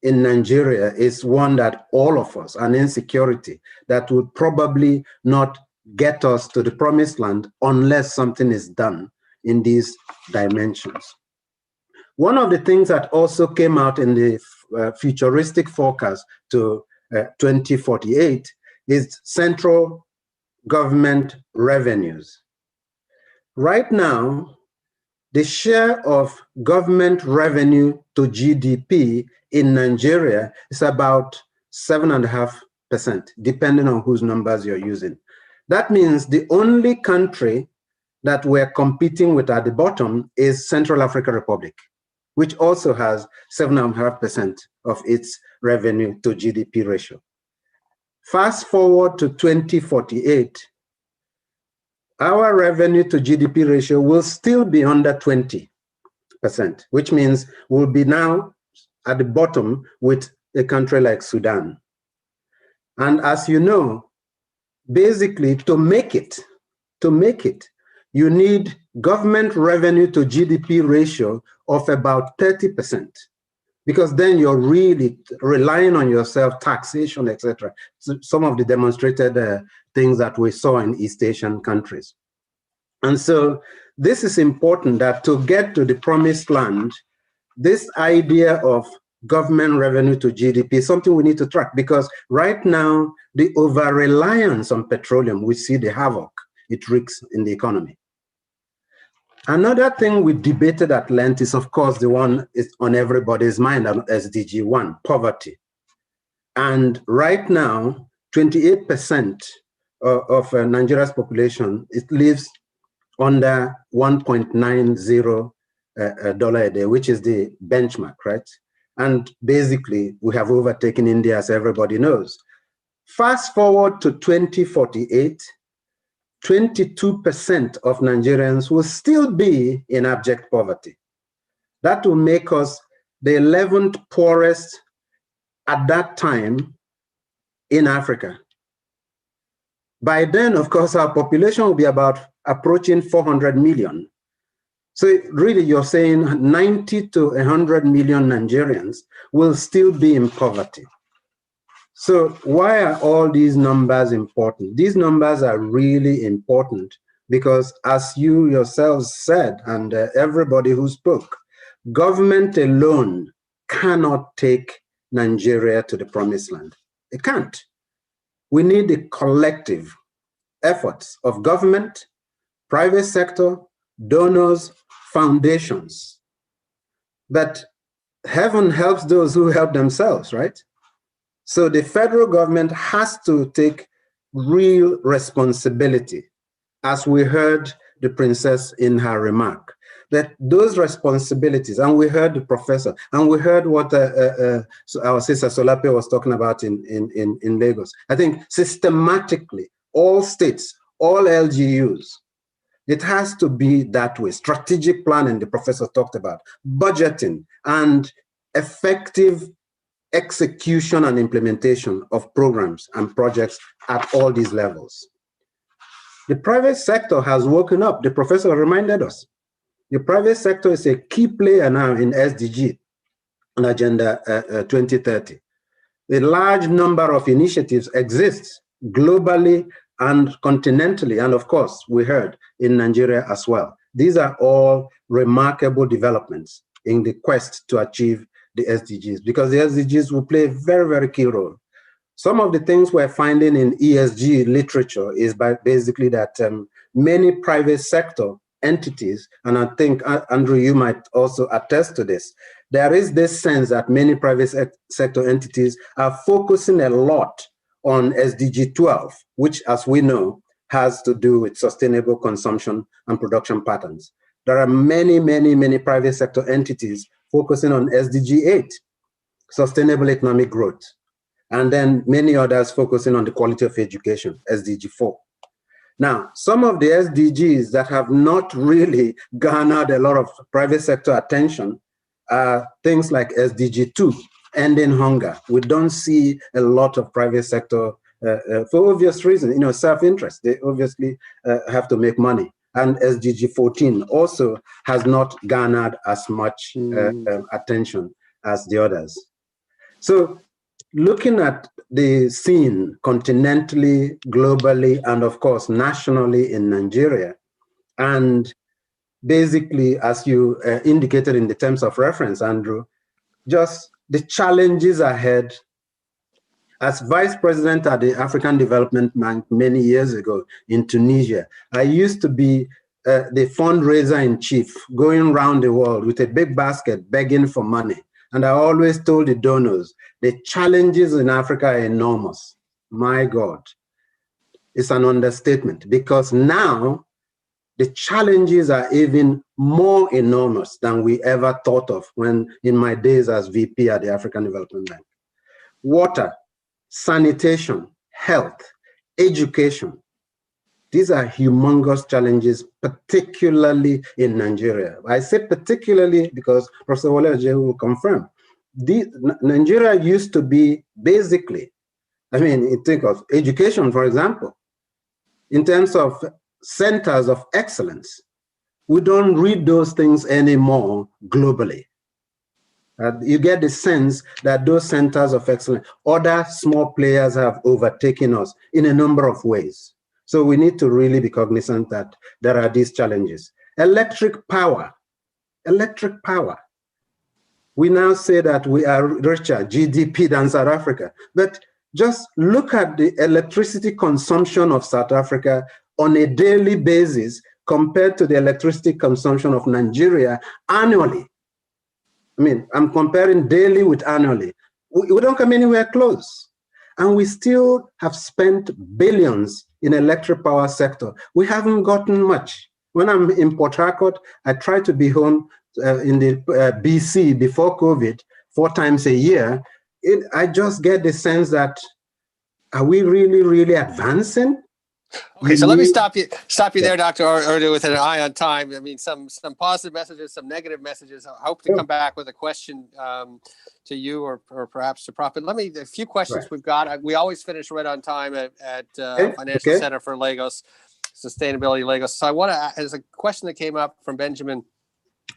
in Nigeria is one that all of us, an insecurity that would probably not get us to the promised land unless something is done in these dimensions. One of the things that also came out in the futuristic forecast to 2048 is central government revenues. Right now, the share of government revenue to GDP in Nigeria is about 7.5%, depending on whose numbers you're using. That means the only country that we're competing with at the bottom is Central African Republic, which also has 7.5% of its revenue to GDP ratio. Fast forward to 2048, our revenue to GDP ratio will still be under 20%, which means we'll be now at the bottom with a country like Sudan. And as you know, basically to make it, you need government revenue to GDP ratio of about 30%, because then you're really relying on yourself, taxation, etc. So some of the demonstrated things that we saw in East Asian countries. And so this is important, that to get to the promised land, this idea of government revenue to GDP is something we need to track, because right now, the over-reliance on petroleum, we see the havoc it wreaks in the economy. Another thing we debated at length is, of course, the one is on everybody's mind, SDG 1, poverty. And right now, 28% of Nigeria's population, it lives under $1.90 a day, which is the benchmark, right? And basically, we have overtaken India, as everybody knows. Fast forward to 2048, 22% of Nigerians will still be in abject poverty. That will make us the 11th poorest at that time in Africa. By then, of course, our population will be about approaching 400 million. So really, you're saying 90 to 100 million Nigerians will still be in poverty. So why are all these numbers important? These numbers are really important because, as you yourselves said, and everybody who spoke, government alone cannot take Nigeria to the promised land. It can't. We need the collective efforts of government, private sector, donors, foundations. But heaven helps those who help themselves, right? So the federal government has to take real responsibility, as we heard the princess in her remark, that those responsibilities, and we heard the professor, and we heard what our sister Solape was talking about in Lagos. I think systematically, all states, all LGUs, it has to be that way. Strategic planning, the professor talked about, budgeting, and effective execution and implementation of programs and projects at all these levels. The private sector has woken up. The professor reminded us. The private sector is a key player now in SDG and Agenda 2030. A large number of initiatives exist globally and continentally, and of course, we heard in Nigeria as well. These are all remarkable developments in the quest to achieve the SDGs, because the SDGs will play a very, very key role. Some of the things we're finding in ESG literature is basically that many private sector entities, and I think, Andrew, you might also attest to this, there is this sense that many private sector entities are focusing a lot on SDG 12, which, as we know, has to do with sustainable consumption and production patterns. There are many, many, many private sector entities focusing on SDG 8, sustainable economic growth, and then many others focusing on the quality of education, SDG 4. Now, some of the SDGs that have not really garnered a lot of private sector attention are things like SDG 2, ending hunger. We don't see a lot of private sector, for obvious reasons, self-interest. They obviously have to make money. And SDG 14 also has not garnered as much attention as the others. So looking at the scene continentally, globally, and of course, nationally in Nigeria, and basically, as you indicated in the terms of reference, Andrew, just the challenges ahead. As vice president at the African Development Bank many years ago in Tunisia, I used to be the fundraiser in chief, going around the world with a big basket begging for money. And I always told the donors, the challenges in Africa are enormous. My God, it's an understatement, because now the challenges are even more enormous than we ever thought of when in my days as VP at the African Development Bank. Water, sanitation, health, education. These are humongous challenges, particularly in Nigeria. I say particularly because Professor Wole will confirm. Nigeria used to be basically, you think of education, for example, in terms of centers of excellence. We don't read those things anymore globally. You get the sense that those centers of excellence, other small players have overtaken us in a number of ways. So we need to really be cognizant that there are these challenges. Electric power. Electric power. We now say that we are richer GDP than South Africa, but just look at the electricity consumption of South Africa on a daily basis compared to the electricity consumption of Nigeria annually. I mean, I'm comparing daily with annually. We don't come anywhere close. And we still have spent billions in electric power sector. We haven't gotten much. When I'm in Port Harcourt, I try to be home in the BC before COVID 4 times a year. I just get the sense that, are we really advancing? Okay, so let me stop you there, Dr. Urdu, with an eye on time. I mean, some positive messages, some negative messages. I hope to come back with a question to you or perhaps to Prophet. A few questions we've got. We always finish right on time at Financial Center for Lagos, Sustainability Lagos. So I want to, as a question that came up from Benjamin,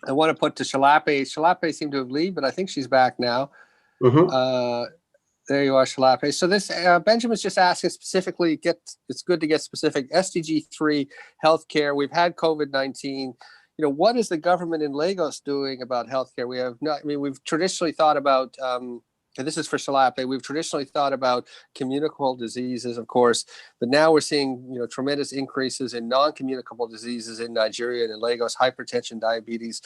I want to put to Shalape. Shalape seemed to have left, but I think she's back now. There you are, Shalape. So this Benjamin's just asking specifically. It's good to get specific. SDG 3, healthcare. We've had COVID-19. What is the government in Lagos doing about healthcare? We've traditionally thought about. And this is for Shalape. We've traditionally thought about communicable diseases, of course, but now we're seeing tremendous increases in non-communicable diseases in Nigeria and in Lagos, hypertension, diabetes.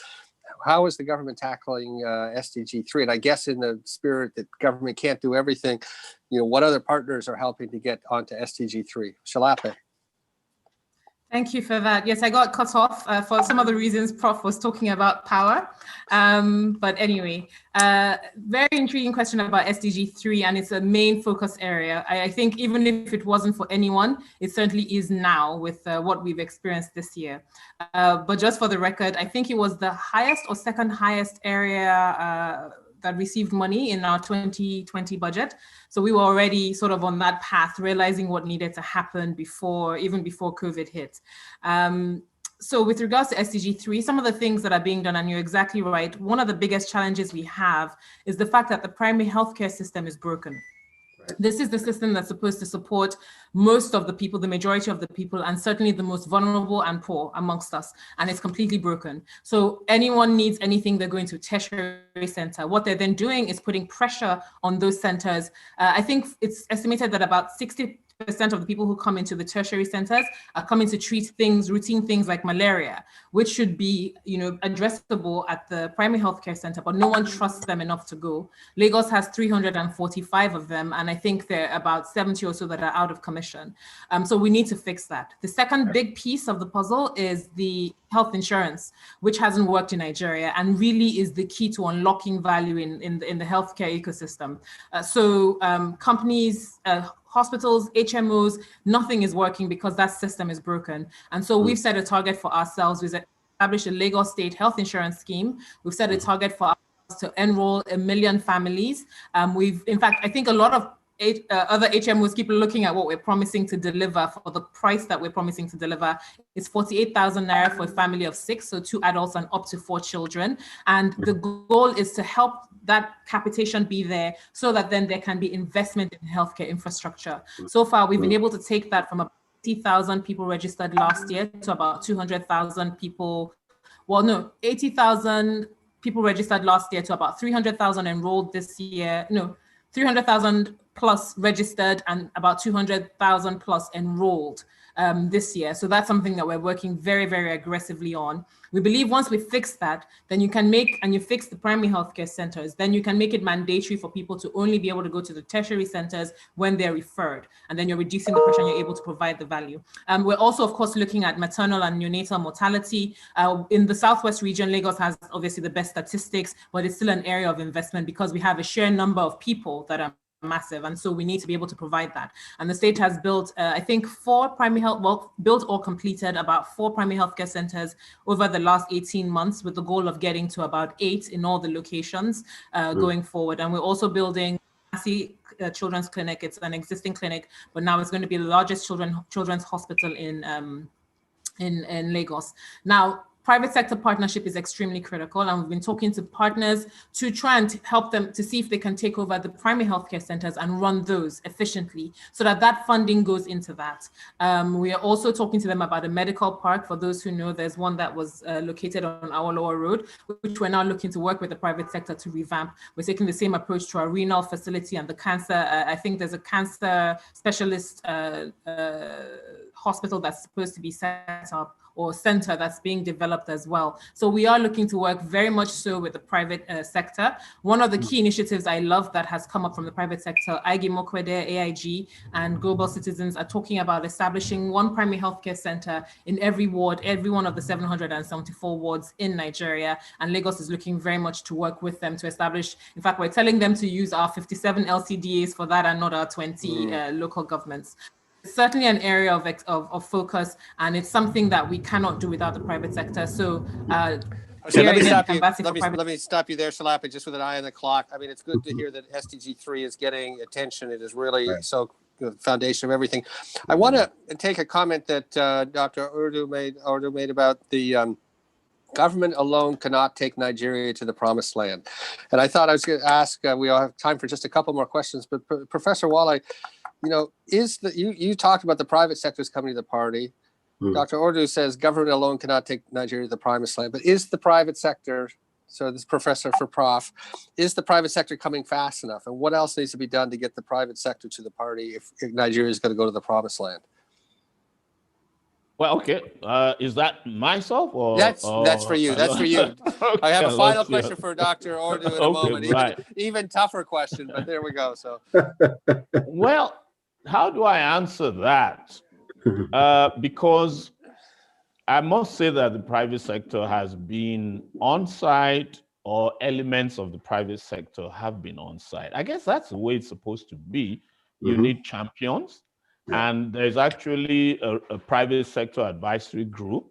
How is the government tackling SDG 3? And I guess in the spirit that government can't do everything, what other partners are helping to get onto SDG 3? Shalape. Thank you for that. Yes, I got cut off for some of the reasons Prof was talking about power. But anyway, very intriguing question about SDG 3, and it's a main focus area. I think even if it wasn't for anyone, it certainly is now with what we've experienced this year. But just for the record, I think it was the highest or second highest area that received money in our 2020 budget. So we were already sort of on that path, realizing what needed to happen even before COVID hit. So with regards to SDG 3, some of the things that are being done, and you're exactly right, one of the biggest challenges we have is the fact that the primary healthcare system is broken. This is the system that's supposed to support most of the people, the majority of the people, and certainly the most vulnerable and poor amongst us, and it's completely broken. So anyone needs anything, they're going to a tertiary center. What they're then doing is putting pressure on those centers. I think it's estimated that about 60% of the people who come into the tertiary centers are coming to treat routine things like malaria, which should be, addressable at the primary healthcare center, but no one trusts them enough to go. Lagos has 345 of them, and I think there are about 70 or so that are out of commission. So we need to fix that. The second big piece of the puzzle is the health insurance, which hasn't worked in Nigeria and really is the key to unlocking value in the healthcare ecosystem. Companies, hospitals, HMOs, nothing is working because that system is broken. And so we've set a target for ourselves. We've established a Lagos State health insurance scheme. We've set a target for us to enroll 1 million families. In fact, I think a lot of other HMOs keep looking at what we're promising to deliver. For the price that we're promising to deliver is 48,000 naira for a family of 6, so 2 adults and up to 4 children. And the goal is to help that capitation be there so that then there can be investment in healthcare infrastructure. So far, we've been able to take that from about 80,000 people registered last year to about 200,000 people. 80,000 people registered last year to about 300,000 enrolled this year. 300,000 plus registered and about 200,000 plus enrolled this year. So that's something that we're working very, very aggressively on. We believe once we fix that, then you fix the primary healthcare centers, then you can make it mandatory for people to only be able to go to the tertiary centers when they're referred. And then you're reducing the pressure and you're able to provide the value. We're also, of course, looking at maternal and neonatal mortality. In the Southwest region, Lagos has obviously the best statistics, but it's still an area of investment because we have a sheer number of people that are massive, and so we need to be able to provide that. And the state has built, I think, built or completed about 4 primary healthcare centers over the last 18 months, with the goal of getting to about 8 in all the locations going forward. And we're also building Children's Clinic. It's an existing clinic, but now it's going to be the largest children's hospital in Lagos. Now, private sector partnership is extremely critical, and we've been talking to partners to try and help them to see if they can take over the primary healthcare centers and run those efficiently so that that funding goes into that. We are also talking to them about a medical park. For those who know, there's one that was located on our lower road, which we're now looking to work with the private sector to revamp. We're taking the same approach to our renal facility and the cancer. I think there's a cancer specialist hospital that's supposed to be set up, or center that's being developed as well. So we are looking to work very much so with the private sector. One of the key initiatives I love that has come up from the private sector, Igi Mokwede, AIG, and Global Citizens are talking about establishing one primary healthcare center in every ward, every one of the 774 wards in Nigeria. And Lagos is looking very much to work with them to establish, in fact, we're telling them to use our 57 LCDAs for that and not our 20 local governments. It's certainly an area of focus, and it's something that we cannot do without the private sector. So let me stop you there, Salapi, just with an eye on the clock. I mean, it's good to hear that SDG 3 is getting attention. It is really so the foundation of everything. I want to take a comment that Dr. Urdu made about the government alone cannot take Nigeria to the promised land. And I thought I was going to ask, we all have time for just a couple more questions, but Professor Wale, you know, you talked about the private sectors coming to the party. Dr. Urdu says government alone cannot take Nigeria to the promised land, but is the private sector, so this professor for Prof, is the private sector coming fast enough? And what else needs to be done to get the private sector to the party if Nigeria is going to go to the promised land? Well, okay. Is that myself or that's for you? That's for you. Okay, I have a final question for Dr. Urdu in a moment. Even tougher question, but there we go. So, well, how do I answer that? Because I must say that the private sector has been on site, or elements of the private sector have been on site. I guess that's the way it's supposed to be. You need champions. And there's actually a private sector advisory group,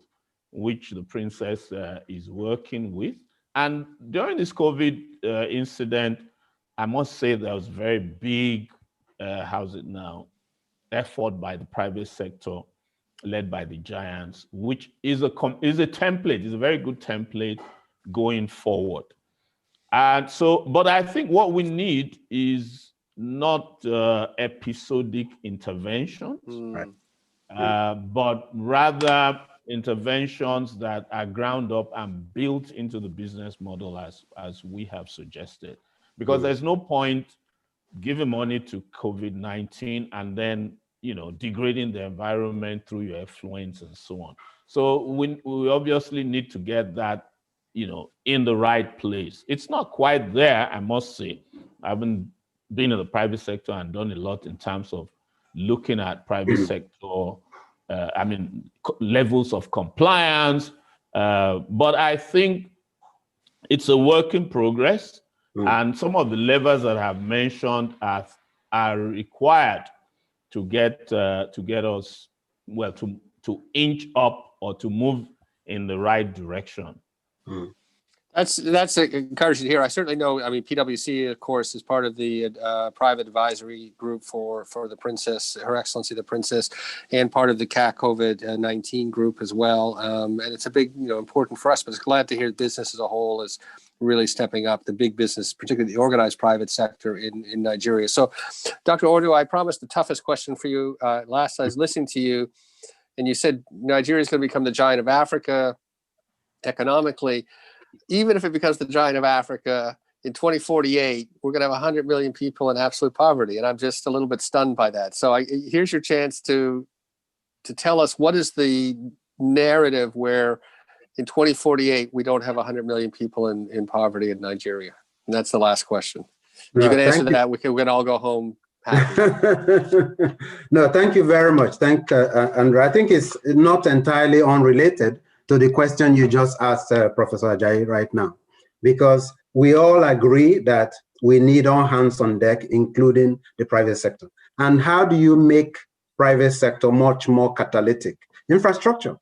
which the Princess is working with. And during this COVID incident, I must say there was very big, effort by the private sector, led by the giants, which is a template, is a very good template going forward. And so, but I think what we need is not episodic interventions, but rather interventions that are ground up and built into the business model as we have suggested. Because there's no point giving money to COVID-19 and then, you know, degrading the environment through your effluents and so on. So we obviously need to get that, you know, in the right place. It's not quite there, I must say. I haven't been in the private sector and done a lot in terms of looking at private sector, levels of compliance. But I think it's a work in progress. And some of the levers that I've mentioned are required to get us, well, to inch up or to move in the right direction. That's encouraging to hear. I certainly know, I mean, PwC, of course, is part of the private advisory group for the Princess, Her Excellency the Princess, and part of the CAC COVID-19 group as well. And it's a big, you know, important for us, but it's glad to hear business as a whole is really stepping up, the big business, particularly the organized private sector in Nigeria. So, Dr. Urdu, I promised the toughest question for you. Last I was listening to you, and you said Nigeria is going to become the giant of Africa economically. Even if it becomes the giant of Africa in 2048, we're going to have 100 million people in absolute poverty. And I'm just a little bit stunned by that. So here's your chance to tell us, what is the narrative where in 2048, we don't have 100 million people in poverty in Nigeria? And that's the last question. If you can answer that, we can all go home happy. No, thank you very much. Andrew. I think it's not entirely unrelated to the question you just asked Professor Ajayi right now, because we all agree that we need all hands on deck, including the private sector. And how do you make private sector much more catalytic? Infrastructure.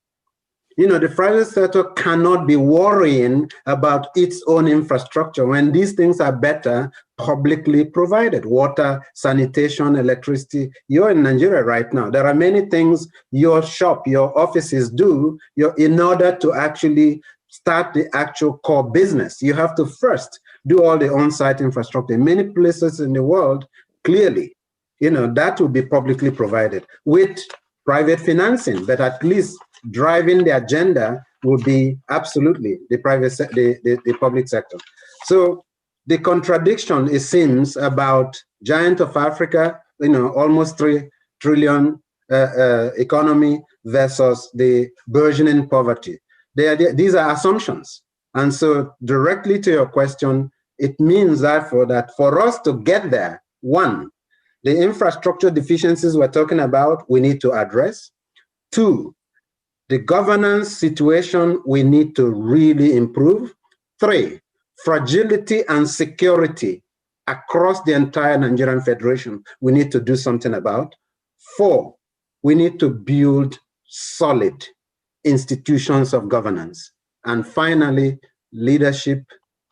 You know, the private sector cannot be worrying about its own infrastructure when these things are better publicly provided. Water, sanitation, electricity. You're in Nigeria right now. There are many things your shop, your offices do in order to actually start the actual core business. You have to first do all the on-site infrastructure. In many places in the world, clearly, that will be publicly provided with private financing, but at least driving the agenda will be absolutely the public sector. So the contradiction, it seems, about giant of Africa, almost 3 trillion economy versus the burgeoning poverty. These are assumptions. And so directly to your question, it means therefore that for us to get there, one, the infrastructure deficiencies we're talking about, we need to address. Two, the governance situation, we need to really improve. Three, fragility and security across the entire Nigerian Federation, we need to do something about. Four, we need to build solid institutions of governance. And finally, leadership,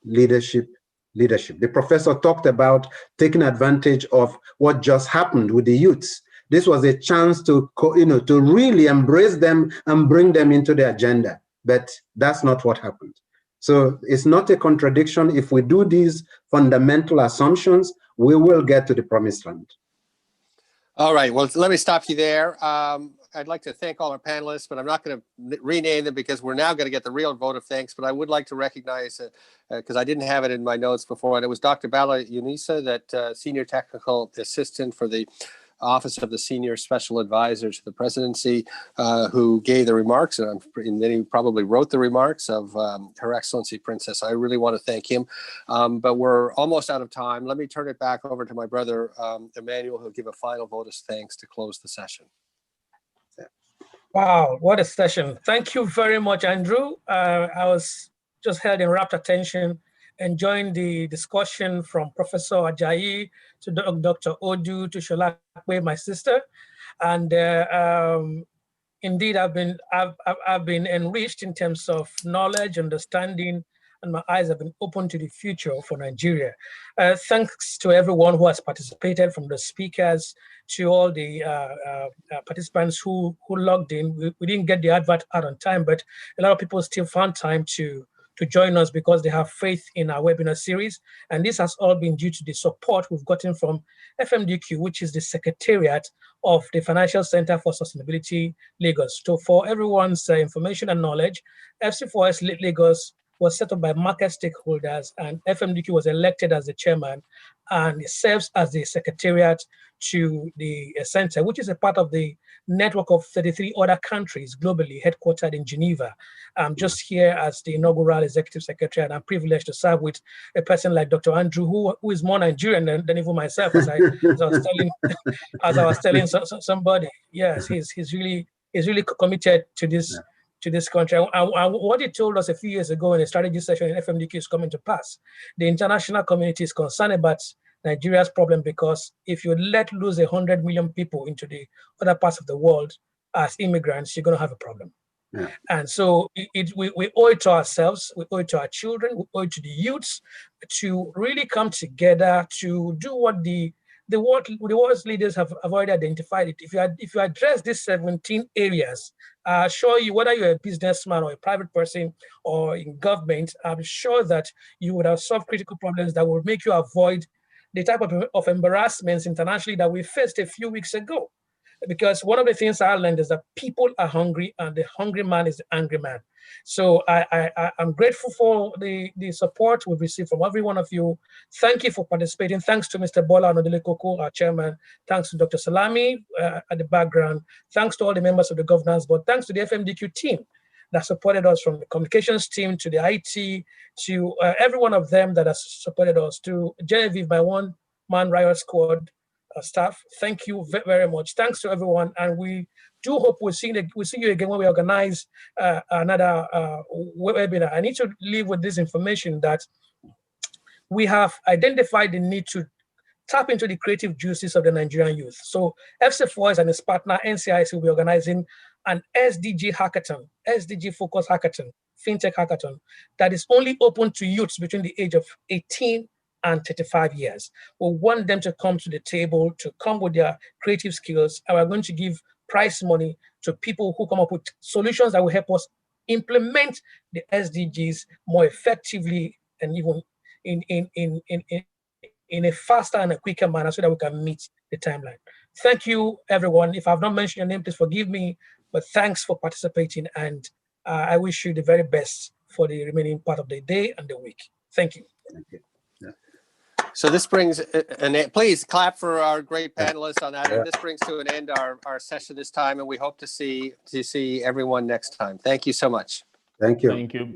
leadership, leadership. The professor talked about taking advantage of what just happened with the youths. This was a chance to really embrace them and bring them into the agenda, but that's not what happened. So it's not a contradiction. If we do these fundamental assumptions, we will get to the promised land. All right, well, let me stop you there. I'd like to thank all our panelists, but I'm not going to rename them because we're now going to get the real vote of thanks. But I would like to recognize, because I didn't have it in my notes before, and it was Dr. Bala Yunisa, that Senior Technical Assistant for the Office of the Senior Special Advisor to the Presidency, who gave the remarks, and then he probably wrote the remarks of Her Excellency Princess. I really want to thank him, but we're almost out of time. Let me turn it back over to my brother, Emmanuel, who'll give a final vote of thanks to close the session. Wow, what a session. Thank you very much, Andrew. I was just held in rapt attention, enjoying the discussion from Professor Ajayi to Dr. Odu to Sholakwe, my sister. And indeed, I've been enriched in terms of knowledge, understanding, and my eyes have been open to the future for Nigeria. Thanks to everyone who has participated, from the speakers to all the participants who logged in. We didn't get the advert out on time, but a lot of people still found time to join us because they have faith in our webinar series. And this has all been due to the support we've gotten from FMDQ, which is the Secretariat of the Financial Center for Sustainability Lagos. So for everyone's information and knowledge, FC4S Lagos was set up by market stakeholders, and FMDQ was elected as the chairman, and it serves as the secretariat to the center, which is a part of the network of 33 other countries globally, headquartered in Geneva. I'm just here as the inaugural executive secretary, and I'm privileged to serve with a person like Dr. Andrew, who is more Nigerian than even myself, as I was telling somebody. Yes, he's really committed to this. To this country. And what he told us a few years ago in a strategy session in FMDQ is coming to pass. The international community is concerned about Nigeria's problem, because if you let loose 100 million people into the other parts of the world as immigrants, you're going to have a problem. Yeah. And so we owe it to ourselves, we owe it to our children, we owe it to the youths to really come together to do what the world's leaders have already identified it. If you address these 17 areas, I assure you, whether you're a businessman or a private person or in government, I'm sure that you would have solved critical problems that will make you avoid the type of embarrassments internationally that we faced a few weeks ago. Because one of the things I learned is that people are hungry, and the hungry man is the angry man. So I'm grateful for the support we've received from every one of you. Thank you for participating. Thanks to Mr. Bola Onodele-Koko, our chairman. Thanks to Dr. Salami at the background. Thanks to all the members of the governance board. Thanks to the FMDQ team that supported us, from the communications team to the IT, to every one of them that has supported us, to Genevieve, my one-man riot squad staff. Thank you very much. Thanks to everyone, and we do hope we'll see you again when we organize another webinar. I need to leave with this information that we have identified the need to tap into the creative juices of the Nigerian youth. So FC4S and its partner NCIC will be organizing an SDG hackathon, SDG focus hackathon, fintech hackathon, that is only open to youths between the age of 18 and 35 years. We want them to come to the table, to come with their creative skills, and we're going to give prize money to people who come up with solutions that will help us implement the SDGs more effectively and even in a faster and a quicker manner so that we can meet the timeline. Thank you, everyone. If I've not mentioned your name, please forgive me, but thanks for participating, and I wish you the very best for the remaining part of the day and the week. Thank you. Thank you. Yeah. So this brings, and please clap for our great panelists on that. Yeah. And this brings to an end our session this time, and we hope to see everyone next time. Thank you so much. Thank you. Thank you.